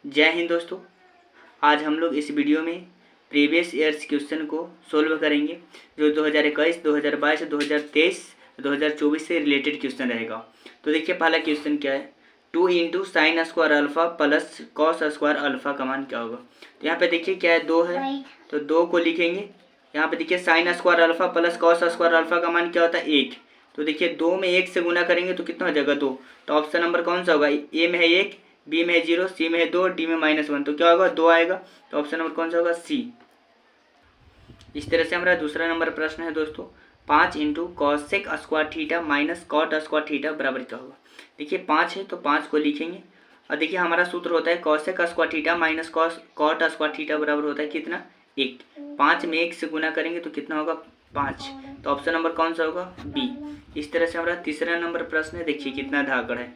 जय हिंद दोस्तों। आज हम लोग इस वीडियो में प्रीवियस ईयर्स क्वेश्चन को सोल्व करेंगे जो 2021, 2022, 2023, 2024 से रिलेटेड क्वेश्चन रहेगा। तो देखिए पहला क्वेश्चन क्या है, 2 into sine square alpha plus cos square alpha का मान क्या होगा। तो यहाँ पे देखिए क्या है, 2 है तो 2 को लिखेंगे। यहाँ पे देखिए sine square alpha plus cos square alpha का मान क्या होता है, 1। तो देखिए 2 में 1 से गुना करेंगे तो कितना हो जाएगा, 2। तो ऑप्शन नंबर कौन सा होगा, ए में है 1, बी में है 0, सी में है 2, डी में -1। तो क्या होगा, 2 आएगा। तो ऑप्शन नंबर कौन सा होगा, सी। इस तरह से हमारा दूसरा नंबर प्रश्न है दोस्तों, 5 into cosec square theta minus cot square theta बराबर क्या होगा। देखिए 5 है तो 5 को लिखेंगे और देखिए हमारा सूत्र होता है cosec square theta minus cot square theta बराबर होता है कितना, 1। 5 में 1 से गुना करेंगे तो कितना होगा, 5। तो ऑप्शन नंबर कौन सा होगा, बी। इस तरह से हमारा तीसरा नंबर प्रश्न है, देखिए कितना धाकड़ है,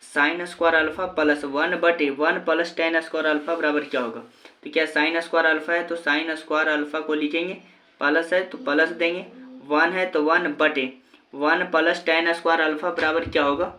sine square alpha plus 1/1 plus ten square alpha बराबर क्या होगा। तो क्या साइन स्क्वायर अल्फा है तो साइन स्क्वायर अल्फा को लिखेंगे, प्लस है तो प्लस देंगे, 1 है तो 1/1 प्लस टेन स्क्वायर अल्फा बराबर क्या होगा,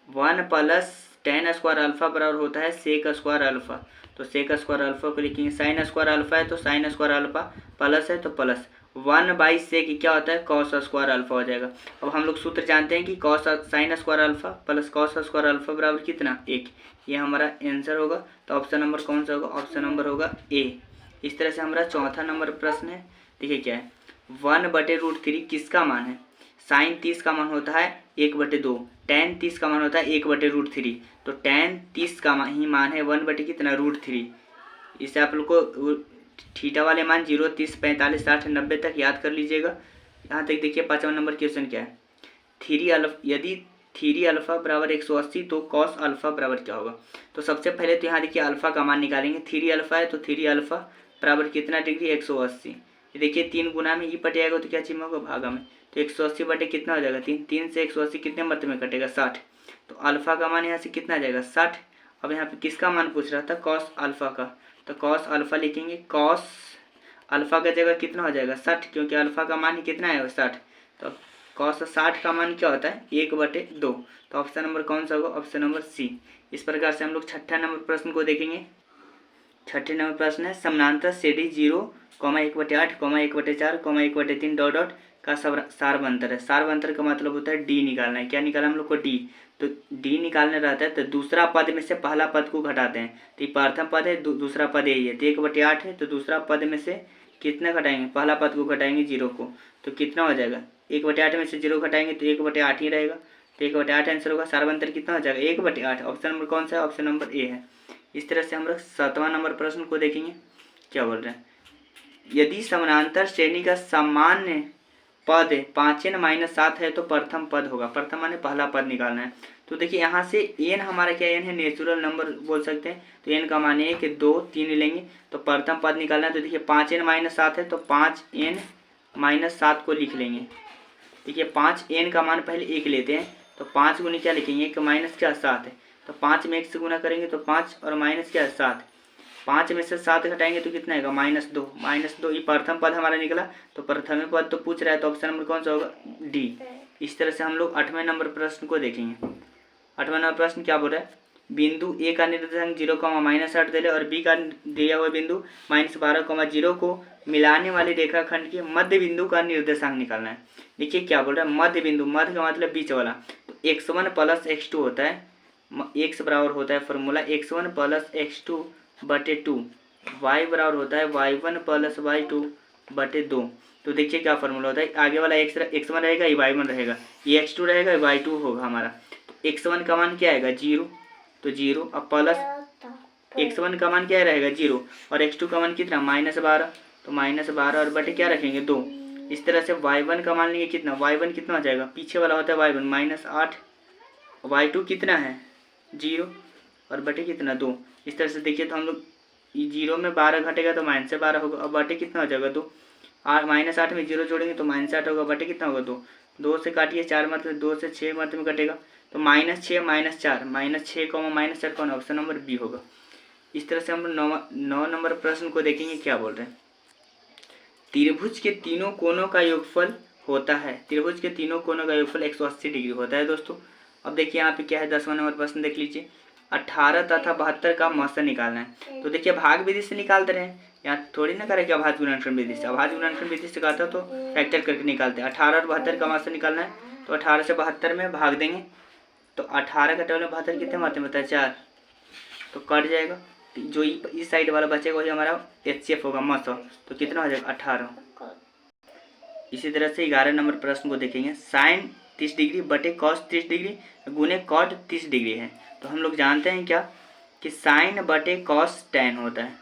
1 प्लस टेन स्क्वायर अल्फा बराबर होता है सेक स्क्वायर अल्फा। तो सेक स्क्वायर अल्फा को लिखेंगे, साइन स्क्वायर अल्फा है तो साइन स्क्वायर अल्फा, प्लस है तो प्लस 1/सेक क्या होता है, कॉस स्क्वायर अल्फा हो जाएगा। अब हम लोग सूत्र जानते हैं कि cos sine square alpha plus cos square alpha बराबर कितना, 1। ये हमारा आंसर होगा। तो ऑप्शन नंबर कौन सा होगा, ऑप्शन नंबर होगा ए। इस तरह से हमारा चौथा नंबर प्रश्न है, देखिए क्या है, 1/√3 किसका मान है। साइन 30 का मान होता है 1/2, टेन 30 का मान होता है 1/√3। तो टेन 30 का ही मान है 1 कितना, √3। इससे आप लोग को थीटा वाले मान 0, 30, 45, 60, 90 तक याद कर लीजिएगा। यहाँ तक देखिए पाँचवा नंबर क्वेश्चन क्या है, 3 अल्फा, यदि 3 अल्फा बराबर 180 तो कॉस अल्फा बराबर क्या होगा। तो सबसे पहले तो यहाँ देखिए अल्फा का मान निकालेंगे, 3 अल्फा है तो 3 अल्फा बराबर कितना डिग्री, 180। ये देखिए 3 गुना में ई पट जाएगा तो क्या चिन्ह होगा, भागा में। तो 180 बटे कितना हो जाएगा, 3। 3 से 180 कितने मत में कटेगा, 60। तो अल्फा का मान यहाँ से कितना आ जाएगा, 60। अब यहाँ पे किसका मान पूछ रहा था, कॉस अल्फा का। तो कॉस अल्फा लिखेंगे, कॉस अल्फा का जगह कितना हो जाएगा, 60, क्योंकि अल्फा का मान ही कितना है, 60। तो कॉस 60 का मान क्या होता है, 1/2। तो ऑप्शन नंबर कौन सा होगा, ऑप्शन नंबर सी। इस प्रकार से हम लोग छठा नंबर प्रश्न को देखेंगे। छठे नंबर प्रश्न है, समानांतर श्रेणी 0, 1/8, 1/4, 1/3 डॉट डॉट का सार्वंतर है। सार्वंतर का मतलब होता है डी निकालना है। क्या निकालना हम लोग को, डी। तो डी निकालने रहता है तो दूसरा पद में से पहला पद को घटाते हैं। तो ये प्रथम पद है, दूसरा पद यही है। तो 1/8 है तो दूसरा पद में से कितना घटाएंगे, पहला पद को घटाएंगे, 0 को। तो कितना हो जाएगा, 1/8 में से 0 घटाएंगे तो 1/8 ही रहेगा। तो 1/8 आंसर होगा। सार्वंतर कितना हो जाएगा, 1/8। ऑप्शन नंबर कौन सा है, ऑप्शन नंबर ए है। इस तरह से हम लोग 7वां नंबर प्रश्न को देखेंगे। क्या बोल रहे हैं, यदि समानांतर श्रेणी का सामान्य पद 5n-7 है तो प्रथम पद होगा। प्रथम माने पहला पद निकालना है। तो देखिए यहाँ से n हमारा क्या, n है नेचुरल नंबर बोल सकते हैं। तो n का मान 1, 2, 3 लेंगे तो प्रथम पद निकालना है। तो देखिए 5n-7 है तो 5n-7 को लिख लेंगे। देखिए 5n का मान पहले 1 लेते हैं तो 5 गुनी क्या लिखेंगे, 1 माइनस क्या, 7 है। तो 5 में 1 से गुना करेंगे तो 5 और माइनस क्या, 7। 5 में से 7 घटाएंगे तो कितना आएगा, -2। -2 ये प्रथम पद हमारा निकला। तो प्रथम पद तो पूछ रहा है तो ऑप्शन नंबर कौन सा होगा, डी। इस तरह से हम लोग 8वें नंबर प्रश्न को देखेंगे। 8वां नंबर प्रश्न क्या बोल रहा है, बिंदु ए का निर्देशांक 0, -8 दे और बी का दिया हुआ बिंदु -12, को मिलाने वाली रेखाखंड के मध्य बिंदु का निर्देशांक निकालना है। देखिए क्या बोल रहा है, मध्य बिंदु, मध्य का मतलब बीच वाला। तो x1 + x2 होता है, x बराबर होता है फॉर्मूला x1 + x2/2, y बराबर होता है y1 + y2/2। तो देखिए क्या फॉर्मूला होता है, आगे वाला x1 रहेगा, ये y1 रहेगा, ये x2 रहेगा, y2 होगा हमारा। x1 का मान क्या आएगा, 0, तो 0। अब प्लस x1 का मान क्या रहेगा, 0, और x2 का मान कितना, -12, तो -12 और बटे क्या रखेंगे, 2। इस तरह से y1 का मान लेंगे कितना, y1 कितना हो जाएगा, पीछे वाला होता है y1 -8, y2 कितना है, 0, और बटे कितना, 2। इस तरह से देखिए तो हम लोग 0 में 12 घटेगा तो -12 होगा, और बटे कितना हो जाएगा, 2। -8 में 0 जोड़ेंगे तो -8 होगा, बटे कितना होगा, 2। 2 से काटिए 4 मतलब 2 से 6 मतलब में कटेगा तो -6 - 4, -6, -4 कौन, ऑप्शन नंबर बी होगा। इस तरह से हम 9 नंबर प्रश्न को देखेंगे। क्या बोल रहे हैं, त्रिभुज के तीनों कोनों का योगफल होता है। त्रिभुज के तीनों कोनों का योगफल 180 डिग्री होता है दोस्तों। अब देखिए यहाँ पे क्या है, 10वां नंबर प्रश्न देख लीजिए। 18 तथा 72 का मौसा निकालना है। तो देखिए भाग विधि से निकालते रहे, यहाँ थोड़ी ना करें कि अभाज्य गुणनखंड विधि से। अभाज्य गुणनखंड विधि से कहता तो फैक्टर करके निकालते हैं। 18 और 72 का मौसा निकालना है, तो 18 से 72 में भाग देंगे, तो 18 का टेबल में 72 कितने मारते हैं बताए 4, तो कट जाएगा। जो इस साइड वाला बचेगा वही हमारा HCF होगा मौसा, तो कितना हो जाएगा 18। इसी तरह से 11 नंबर प्रश्न को देखेंगे। साइन 30 डिग्री बटे कॉस 30 डिग्री गुने कॉट 30 डिग्री है। तो हम लोग जानते हैं क्या कि साइन बटे कॉस टैन होता है।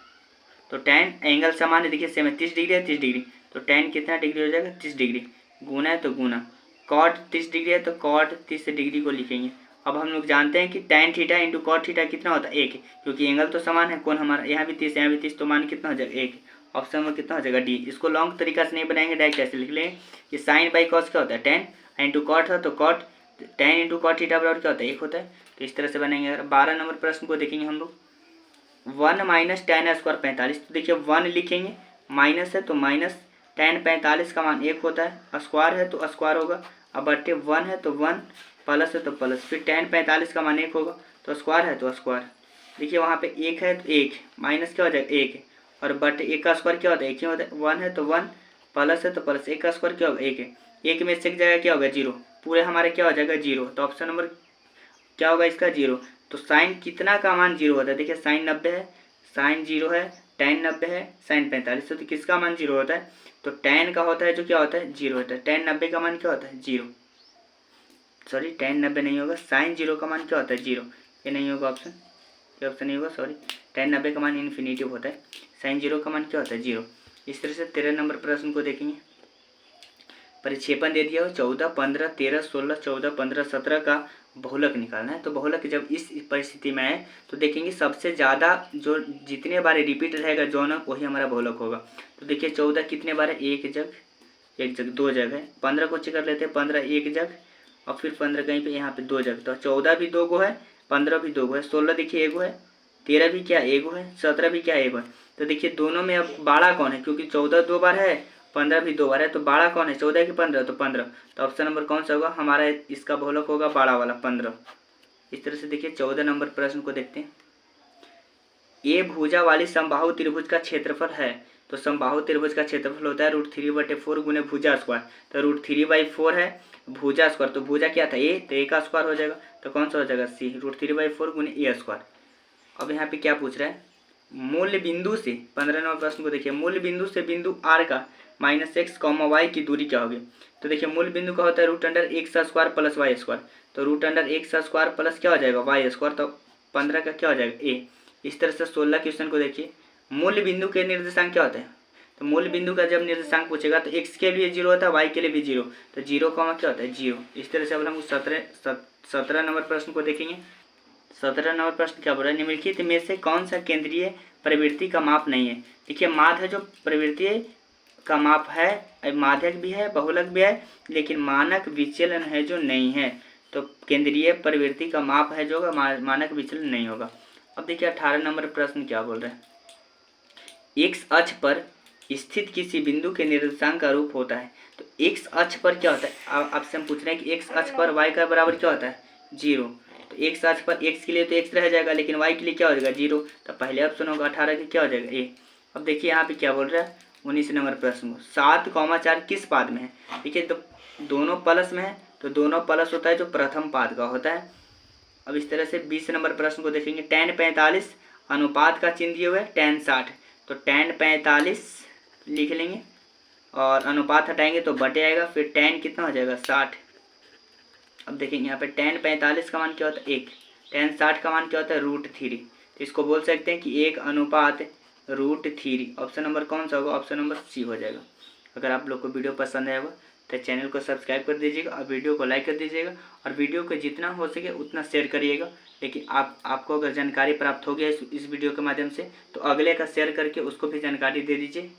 तो टैन एंगल समान है, देखिए सेम है, 30 डिग्री है 30 डिग्री, तो टैन कितना डिग्री हो जाएगा 30 डिग्री, गुना है तो गुना, कॉट 30 डिग्री है तो कॉट 30 डिग्री को लिखेंगे। अब हम लोग जानते हैं कि tan theta into cot theta कितना होता है 1, क्योंकि एंगल तो समान है, कौन हमारा यहाँ भी 30 यहाँ भी 30, तो मान कितना हो जाएगा 1। ऑप्शन में कितना हो जाएगा डी। इसको लॉन्ग तरीका से नहीं बनाएंगे, डायरेक्ट ऐसे लिख लेंगे कि साइन बाई कॉस क्या होता है टैन इंटू कॉट है, तो cot tan into cot theta बराबर क्या होता है 1 होता है। तो इस तरह से बनाएंगे। अगर 12 नंबर प्रश्न को देखेंगे हम लोग, 1 माइनस टैन स्क्वायर 45, तो देखिए 1 लिखेंगे, माइनस है तो माइनस, टैन 45 का मान 1 होता है, स्क्वायर है तो स्क्वायर होगा, अब बटे 1 है तो 1, प्लस है तो प्लस, फिर टैन 45 का मान 1 होगा, तो स्क्वायर है तो स्क्वायर। देखिए वहाँ पे 1 है तो 1, माइनस क्या हो जाएगा 1, और बटे 1 का स्क्वायर क्या होता है 1 ही होता है, 1 है तो 1, प्लस है तो प्लस, 1 का स्क्वायर क्या होगा 1 है, 1 में से एक जगह क्या होगा 0, पूरे हमारे क्या हो जाएगा 0, तो ऑप्शन नंबर क्या होगा इसका 0। तो साइन कितना का मान 0 होता है, देखिए साइन 90 है, साइन 0 है, टैन 90 है, साइन 45, तो किसका मान 0 होता है, तो टैन का होता है जो क्या होता है 0 होता है। टैन 90 का मान क्या होता है 0, सॉरी टैन 90 नहीं होगा, साइन 0 का मान क्या होता है 0, ये नहीं होगा ऑप्शन, ये ऑप्शन नहीं होगा, सॉरी टैन 90 का मान इन्फिनिटिव होता है, साइन 0 का मान क्या होता है 0। इस तरह से 13 नंबर प्रश्न को देखेंगे। परिक्षेपण दे दिया हो 14, 15, 13, 16, 14, 15, 17 का बहुलक निकालना है। तो बहुलक जब इस परिस्थिति में है तो देखेंगे सबसे ज़्यादा जो जितने बार रिपीट रहेगा जोनक वही हमारा बहुलक होगा। तो देखिए 14 कितने बार है, एक जगह 2 जगह, 15 को चेक कर लेते हैं, 15 एक जगह, और फिर 15 कहीं पे यहाँ पे 2 जगह, तो 14 भी 2 गो है, 15 भी 2 गो है, 16 देखिए 1 गो है, 13 भी क्या 1 गो है, 17 भी क्या 1 गो है। तो देखिए दोनों में अब बड़ा कौन है, क्योंकि 14 2 बार है, 15 भी 2 बार है, तो बड़ा कौन है 14 की 15, तो 15, तो ऑप्शन नंबर कौन सा होगा हमारा, इसका बहुलक होगा बड़ा वाला 15। इस तरह से देखिए 14 नंबर प्रश्न को देखते हैं। ए भुजा वाली समबाहु त्रिभुज का क्षेत्रफल है। तो समबाहु त्रिभुज का क्षेत्रफल होता है √3/4 गुने भुजा स्क्वायर, तो √3/4 है भुजा स्क्वायर, तो भुजा क्या था ए, तो ए का स्क्वायर हो जाएगा, तो कौन सा हो जाएगा सी, √3/4 गुने ए स्क्वायर। अब यहाँ पे क्या पूछ रहा है, मूल बिंदु से 15 नंबर प्रश्न को देखिए, मूल बिंदु से बिंदु आर का -x, y की दूरी क्या होगी। तो देखिए मूल बिंदु का होता है √x² प्लस y², तो √x² प्लस क्या हो जाएगा y², तो 15 का क्या हो जाएगा ए। इस तरह से 16 क्वेश्चन को देखिए, मूल बिंदु के निर्देशांक क्या होता है, तो मूल बिंदु का जब निर्देशांक पूछेगा तो x के लिए 0 होता है, y के लिए भी 0, तो 0 का क्या होता है 0। इस तरह से अब हम 17 नंबर प्रश्न को देखेंगे। 17 नंबर प्रश्न क्या बोल रहा है, निम्नलिखित में से कौन सा केंद्रीय प्रवृत्ति का माप नहीं है। देखिए माध्य जो प्रवृत्ति का माप है, माध्यक भी है बहुलक भी है, लेकिन मानक विचलन है जो नहीं है, तो केंद्रीय प्रवृत्ति का माप है जो मानक विचलन नहीं होगा। अब देखिए 18 नंबर प्रश्न क्या बोल रहे हैं, एक्स अक्ष पर स्थित किसी बिंदु के निर्देशांक का रूप होता है। तो एक्स अक्ष पर क्या होता है, आपसे हम पूछ रहे हैं कि एक्स अक्ष पर y का बराबर क्या होता है 0, तो एक्स अक्ष पर x के लिए तो x रह जाएगा, लेकिन y के लिए क्या हो जाएगा 0, तो पहले ऑप्शन होगा 18 के क्या हो जाएगा ए। अब देखिए यहाँ पे क्या बोल रहा है 19 नंबर प्रश्न को, 7,4 किस पाद में है। देखिए तो दोनों प्लस में है, तो दोनों प्लस होता है जो प्रथम पाद का होता है। अब इस तरह से 20 नंबर प्रश्न को देखेंगे, tan 45 अनुपात का चिन्ह दिए हुए है tan 60, तो tan 45 लिख लेंगे और अनुपात हटाएंगे तो बटे आएगा, फिर tan कितना हो जाएगा 60। अब देखेंगे यहाँ पे tan 45 का मान क्या होता है 1, tan 60 का मान क्या होता है √3, तो इसको बोल सकते हैं कि 1/√3। ऑप्शन नंबर कौन सा होगा, ऑप्शन नंबर सी हो जाएगा। अगर आप लोग को वीडियो पसंद आएगा तो चैनल को सब्सक्राइब कर दीजिएगा और वीडियो को लाइक कर दीजिएगा, और वीडियो को जितना हो सके उतना शेयर करिएगा। लेकिन आपको अगर जानकारी प्राप्त हो गया इस वीडियो के माध्यम से, तो अगले का शेयर करके उसको भी जानकारी दे दीजिए।